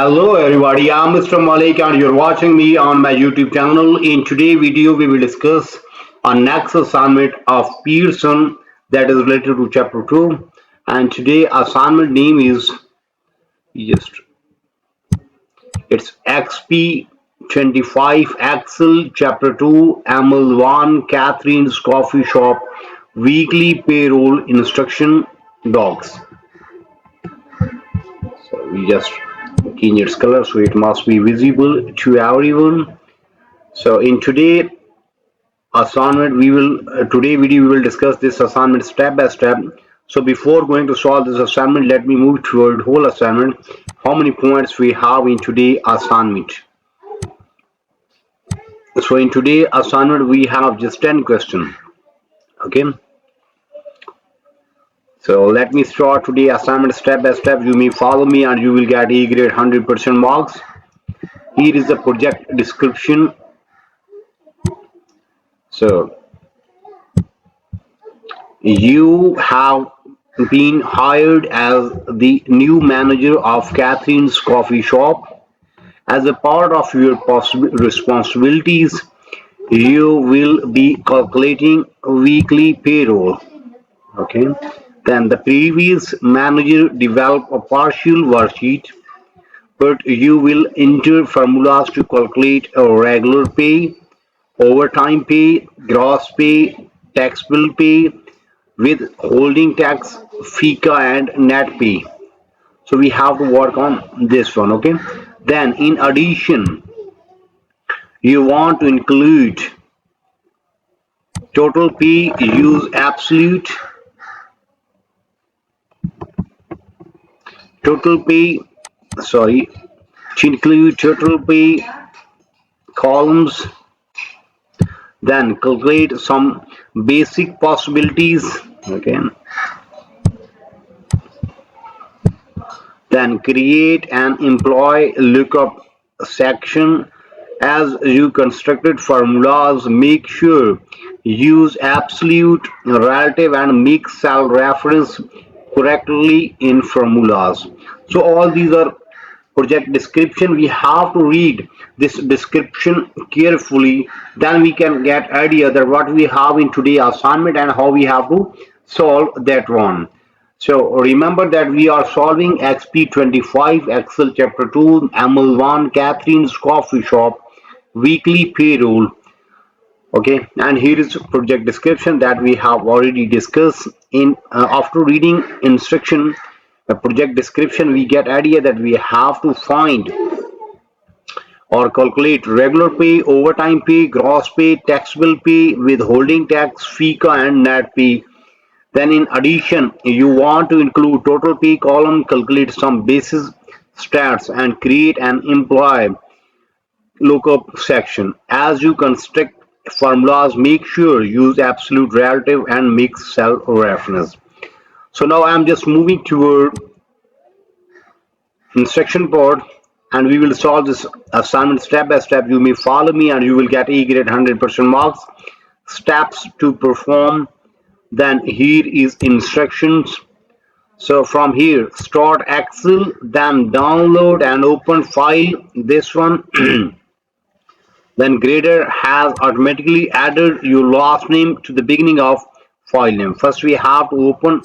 Hello everybody, I'm Mr. Malik and you're watching me on my YouTube channel. In today's video, we will discuss a next assignment of Pearson that is related to chapter 2. And today assignment name is just it's Exp25 Excel chapter 2 ML1 Catherine's Coffee Shop Weekly Payroll Instruction Docs. So we just change its color so it must be visible to everyone. So in today assignment today video we will discuss this assignment step by step. So before going to solve this assignment, let me move toward whole assignment. How many points we have in today assignment? So in today assignment we have just 10 questions. Okay, so let me start today assignment step by step. You may follow me and you will get A grade 100% marks. Here is the project description. So you have been hired as the new manager of Catherine's coffee shop. As a part of your responsibilities, you will be calculating weekly payroll. Okay. Then the previous manager developed a partial worksheet, but you will enter formulas to calculate a regular pay, overtime pay, gross pay, taxable pay, withholding tax, FICA and net pay. So we have to work on this one. Okay. Then in addition, you want to include total pay, use absolute, total pay, to include total pay columns. Then calculate some basic possibilities. Okay. Then create an employee lookup section. As you constructed formulas, make sure use absolute, relative and mix cell reference correctly in formulas. So all these are project description. We have to read this description carefully, then we can get idea that what we have in today assignment and how we have to solve that one. So remember that we are solving Exp25 Excel chapter 2 ML1 Catherine's coffee shop weekly payroll. Okay, and here is project description that we have already discussed. In after reading instruction project description, we get idea that we have to find or calculate regular pay, overtime pay, gross pay, taxable pay, withholding tax, FICA and net pay. Then in addition, you want to include total pay column, calculate some basis stats and create an employee lookup section. As you construct formulas, make sure use absolute, relative and mix cell reference. So now I'm just moving toward instruction part and we will solve this assignment step by step. You may follow me and you will get A grade 100% marks. Steps to perform. Then here is instructions. So from here, start Excel, then download and open file, this one. Then grader has automatically added your last name to the beginning of file name. First we have to open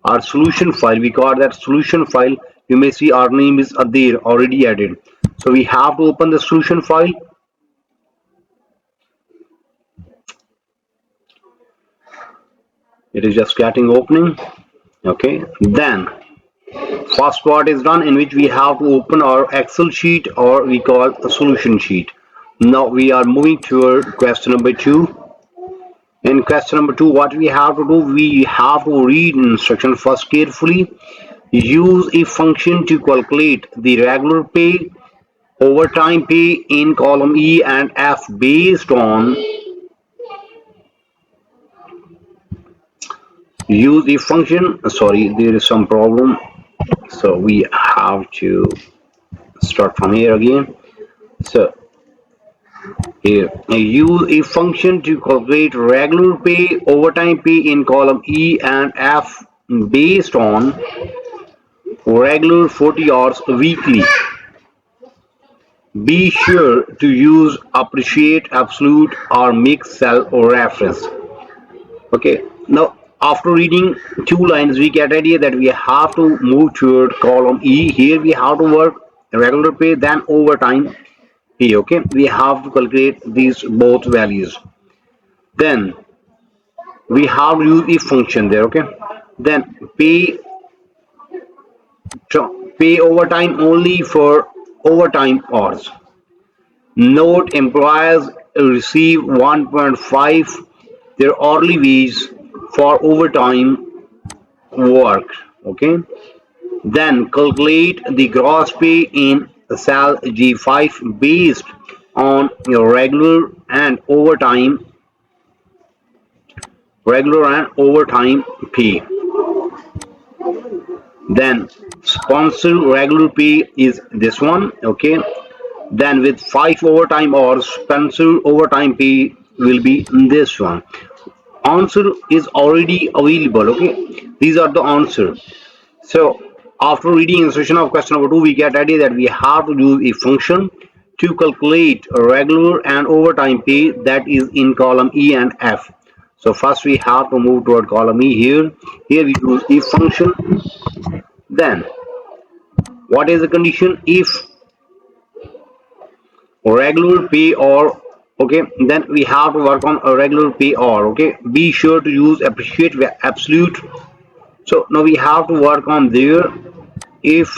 our solution file. We call that solution file. You may see our name is there already added. So we have to open the solution file. It is just getting opening. Okay, then first part is done, in which we have to open our Excel sheet, or we call a solution sheet. Now we are moving toward question number 2. In question number 2, what we have to do, we have to read instruction first carefully. Use a function to calculate the regular pay, overtime pay in column E and F based on use a function. Sorry, there is some problem, so we have to start from here again. So here, use a function to calculate regular pay, overtime pay in column E and F based on regular 40 hours weekly. Be sure to use appreciate, absolute, or mixed cell or reference. Okay, now after reading two lines, we get idea that we have to move toward column E. Here we have to work regular pay, then overtime pay. Okay, we have to calculate these both values. Then we have to use if function there. Okay, then pay overtime only for overtime hours. Note employers receive 1.5 their hourly wage for overtime work. Okay. Then calculate the gross pay in cell G5 based on your regular and overtime pay. Then sponsor regular pay is this one. Okay. Then with 5 overtime hours, sponsor overtime pay will be this one. Answer is already available. Okay. These are the answer. So after reading instruction of question number 2, we get idea that we have to use a function to calculate regular and overtime pay that is in column E and F. So first we have to move toward column E here. Here we use if function. Then what is the condition? If regular pay or okay, then we have to work on a regular pay or okay. Be sure to use appreciate absolute. So now we have to work on there if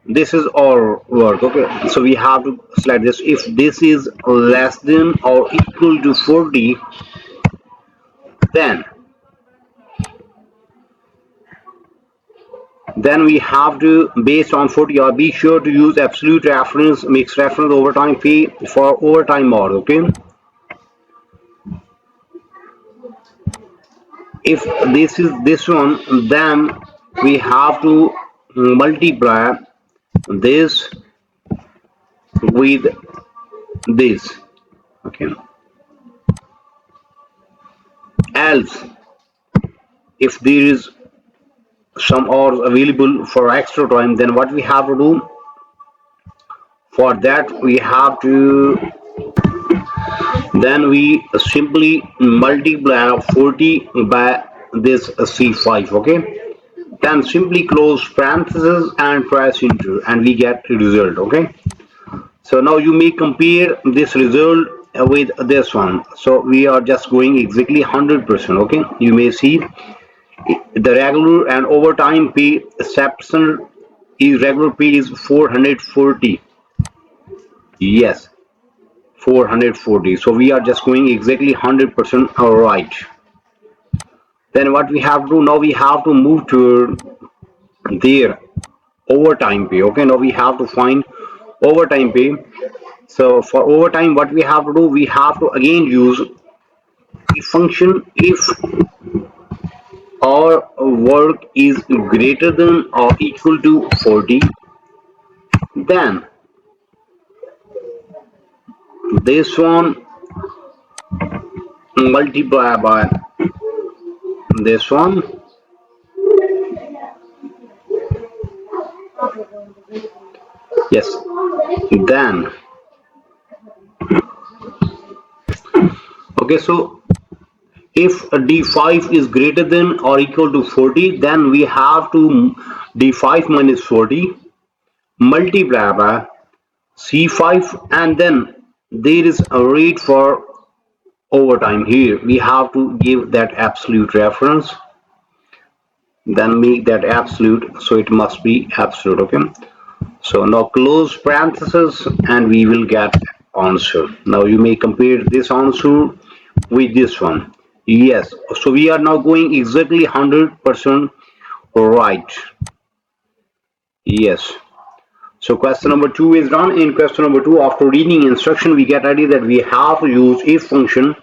this is our work. Okay, so we have to select this. If this is less than or equal to 40, then we have to based on 40 or be sure to use absolute reference, mixed reference overtime pay for overtime hours. Okay, if this is this one, then we have to multiply this with this. Okay, else if there is some hours available for extra time, then what we have to do for that, we have to then we simply multiply 40 by this C5. Okay, then simply close parentheses and press enter and we get a result. Okay, so now you may compare this result with this one. So we are just going exactly 100%. Okay, you may see the regular and overtime pay exception is regular pay is 440. Yes, 440. So we are just going exactly 100% right. Then what we have to do now, we have to move to their overtime pay. Okay, now we have to find overtime pay. So for overtime, what we have to do, we have to again use the function if our work is greater than or equal to 40, then this one multiply by this one. Yes, then okay, so if d5 is greater than or equal to 40, then we have to d5 minus 40 multiply by c5, and then there is a rate for overtime. Here we have to give that absolute reference, then make that absolute, so it must be absolute. Okay, so now close parentheses and we will get answer. Now you may compare this answer with this one. Yes, so we are now going exactly 100% right. Yes, so question number 2 is done. In question number 2, after reading instruction, we get idea that we have to use if function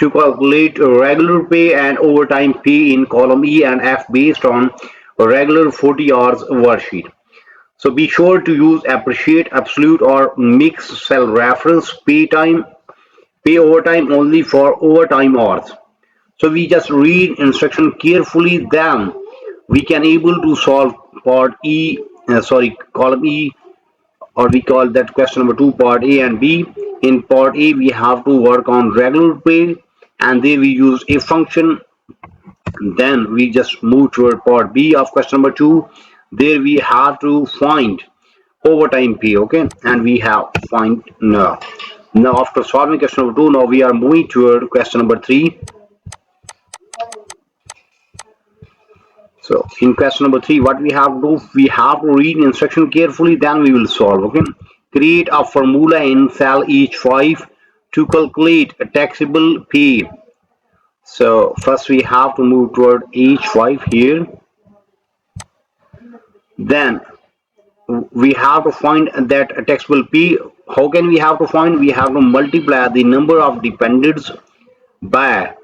to calculate regular pay and overtime pay in column E and F based on regular 40 hours worksheet. So be sure to use appreciate, absolute, or mixed cell reference. Pay overtime only for overtime hours. So we just read instruction carefully, then we can able to solve part E, column E or we call that question number 2 part A and B. In part A we have to work on regular pay, and there we use a function. Then we just move toward part B of question number 2. There we have to find overtime pay, okay, and we have to find now after solving question number 2, now we are moving toward question number 3. So in question number 3, what we have to do, we have to read instruction carefully, then we will solve, okay. Create a formula in cell H5 to calculate a taxable pay. So first we have to move toward H5 here. Then we have to find that taxable pay. How can we have to find? We have to multiply the number of dependents by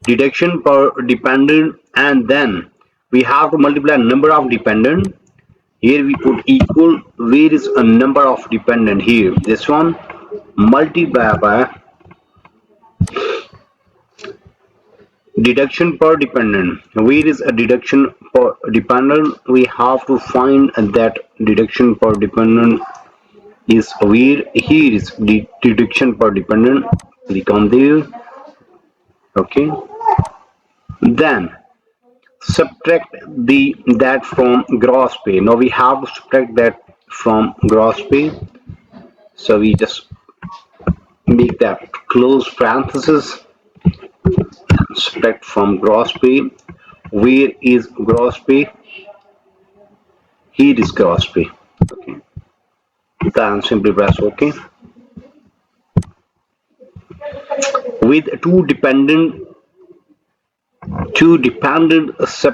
deduction per dependent, and then we have to multiply number of dependent. Here we put equal, where is a number of dependent? Here, this one, multiply by deduction per dependent. Where is a deduction per dependent? We have to find that deduction per dependent is where. Here is the deduction per dependent. Click on there, okay. Then subtract that from gross pay. Now we have to subtract that from gross pay, so we just make that close parenthesis. Subtract from gross pay. Where is gross pay? Here is gross pay, okay. Then simply press OK. With two dependent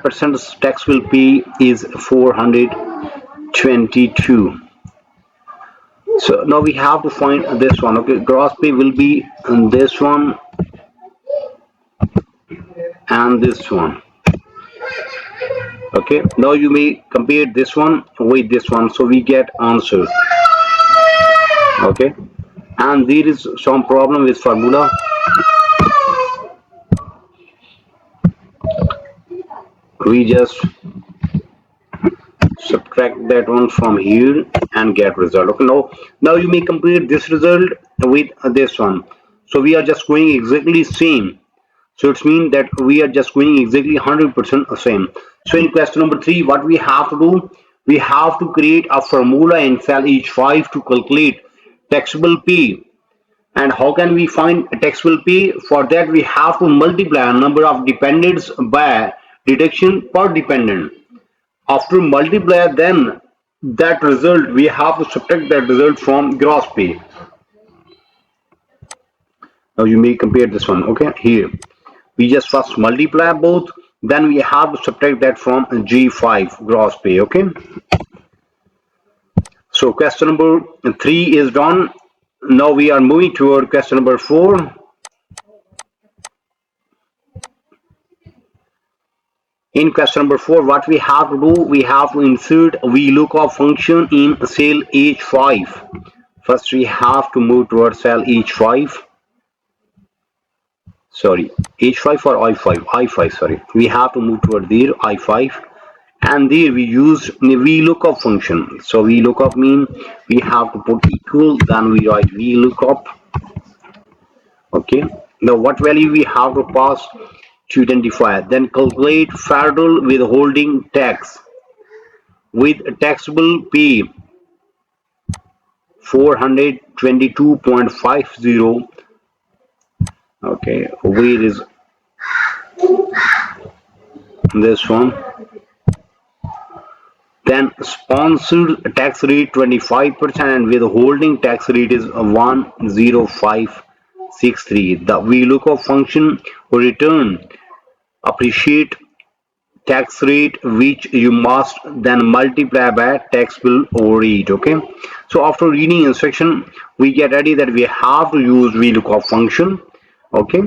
percent taxable pay is 422. So now we have to find this one, okay. Gross pay will be this one and this one, okay. Now you may compare this one with this one, so we get answer, okay. And there is some problem with formula. We just subtract that one from here and get result, okay. Now you may compare this result with this one, so we are just going exactly same. So it means that we are just going exactly 100% same. So in question number 3, what we have to do, we have to create a formula in cell H5 to calculate taxable pay. And how can we find taxable pay? For that we have to multiply a number of dependents by deduction per dependent. After multiply, then that result we have to subtract that result from gross pay. Now you may compare this one, okay. Here we just first multiply both, then we have to subtract that from G5 gross pay, okay. So question number 3 is done. Now we are moving toward question number 4. In question number 4, what we have to do, we have to insert VLOOKUP function in cell H5. First we have to move towards cell H5. Sorry, H5 or I5, sorry. We have to move toward there, I5. And there we use VLOOKUP function. So VLOOKUP means we have to put equal, then we write VLOOKUP, okay. Now what value we have to pass? To identify. Then calculate federal withholding tax with taxable pay 422.50, okay. Where is this one? Then sponsored tax rate 25% and withholding tax rate is 10563. The VLOOKUP function will return appreciate tax rate, which you must then multiply by taxable rate, okay. So after reading instruction, we get ready that we have to use VLOOKUP function, okay.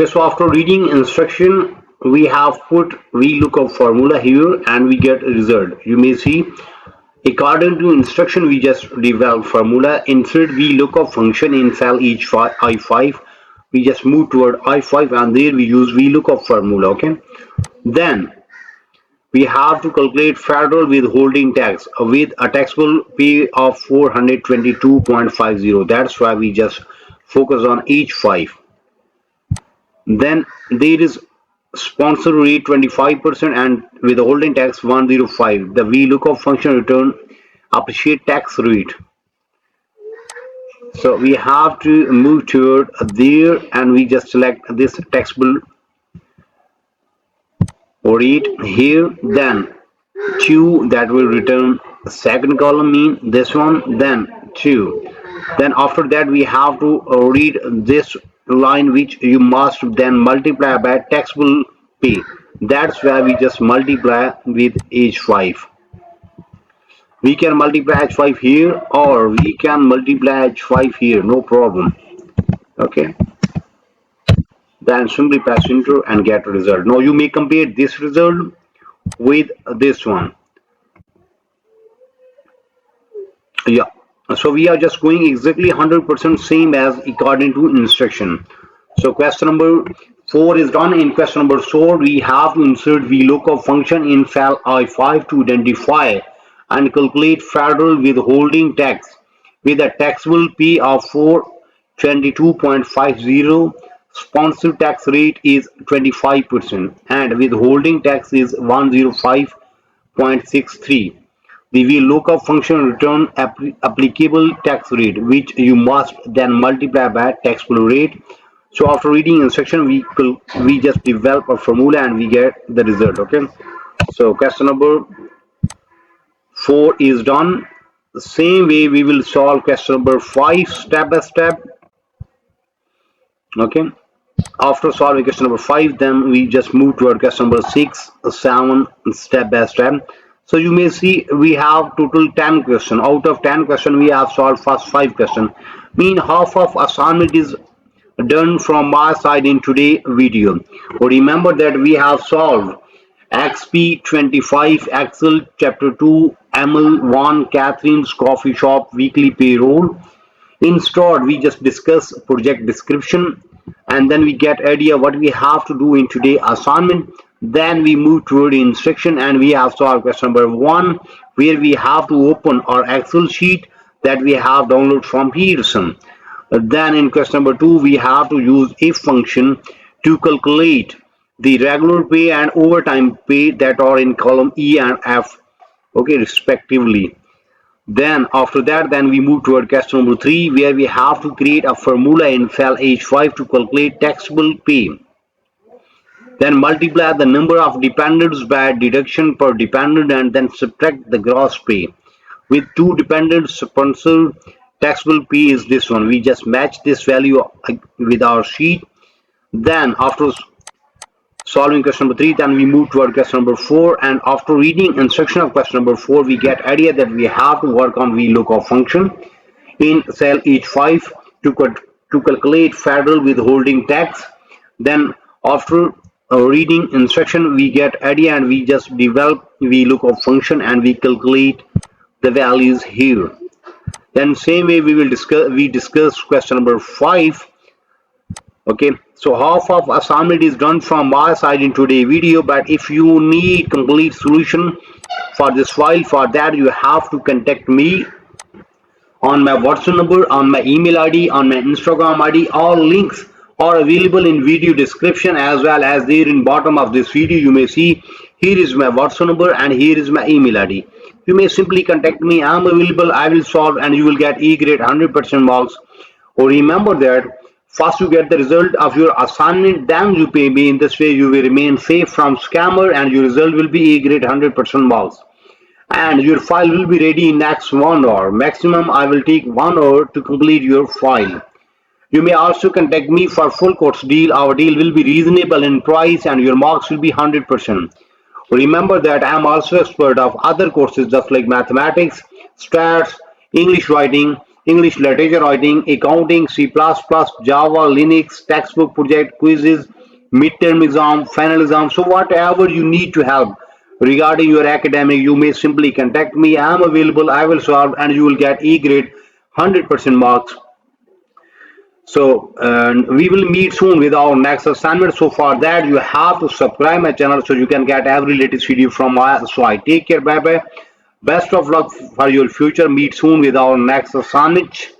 So after reading instruction, we have put VLOOKUP formula here and we get a result. You may see according to instruction we just develop formula, insert VLOOKUP function in cell I5. We just move toward I5 and there we use VLOOKUP formula, okay. Then we have to calculate federal withholding tax with a taxable pay of 422.50. That's why we just focus on each five. Then there is sponsor rate 25% and withholding tax 105. The VLOOKUP function return appreciate tax rate. So we have to move toward there and we just select this taxable rate here. Then 2 that will return second column mean this one, then 2. Then after that we have to read this line which you must then multiply by taxable pay. That's where we just multiply with H5. We can multiply H5 here or we can multiply H5 here, no problem. Okay, then simply press enter and get a result. Now you may compare this result with this one. Yeah, so we are just going exactly 100% same as according to instruction. So question number 4 is done. In question number 4 we have to insert VLOOKUP function in cell I5 to identify and calculate federal withholding tax with a taxable P of 422.50. Sponsor tax rate is 25% and withholding tax is 105.63. The VLOOKUP function return applicable tax rate, which you must then multiply by taxable rate. So after reading instruction, we just develop a formula and we get the result. Okay. So question number 4 is done. The same way we will solve question number 5 step by step. Okay. After solving question number 5, then we just move toward question number 6, 7 step by step. So you may see we have total 10 questions. Out of 10 questions we have solved first 5 questions. Mean half of assignment is done from my side in today's video. Remember that we have solved Exp25 Excel Chapter 2 ML1 Catherine's Coffee Shop Weekly Payroll. In short, we just discuss project description and then we get idea what we have to do in today assignment. Then we move toward instruction and we have solved question number 1 where we have to open our Excel sheet that we have downloaded from Pearson. Then in question number 2 we have to use if function to calculate the regular pay and overtime pay that are in column E and F, okay, respectively. Then after that, then we move toward question number 3 where we have to create a formula in cell H5 to calculate taxable pay. Then multiply the number of dependents by deduction per dependent and then subtract the gross pay. With 2 dependents, sponsor taxable pay is this one. We just match this value with our sheet. Then after solving question number 3, then we move toward question number 4, and after reading instruction of question number 4 we get idea that we have to work on VLOOKUP function in cell H5 to calculate federal withholding tax. Then after reading instruction we get idea and we just develop VLOOKUP function and we calculate the values here. Then same way we discuss question number 5. Okay, so half of assignment is done from my side in today's video, but if you need complete solution for this file, for that you have to contact me on my WhatsApp number, on my email ID, on my Instagram ID. All links are available in video description as well as there in bottom of this video. You may see here is my WhatsApp number and here is my email ID. You may simply contact me. I am available. I will solve and you will get E grade 100% marks. Or remember that first you get the result of your assignment, then you pay me. In this way you will remain safe from scammer and your result will be A grade 100% marks. And your file will be ready in next 1 hour. Maximum I will take 1 hour to complete your file. You may also contact me for full course deal. Our deal will be reasonable in price and your marks will be 100%. Remember that I am also expert of other courses just like mathematics, stats, English writing, English literature writing, accounting, C++, Java, Linux, textbook project, quizzes, midterm exam, final exam. So whatever you need to help regarding your academic, you may simply contact me. I am available. I will solve and you will get E grade 100% marks. So we will meet soon with our next assignment. So for that you have to subscribe my channel so you can get every latest video from my. So I take care. Bye bye. Best of luck for your future. Meet soon with our next assignment.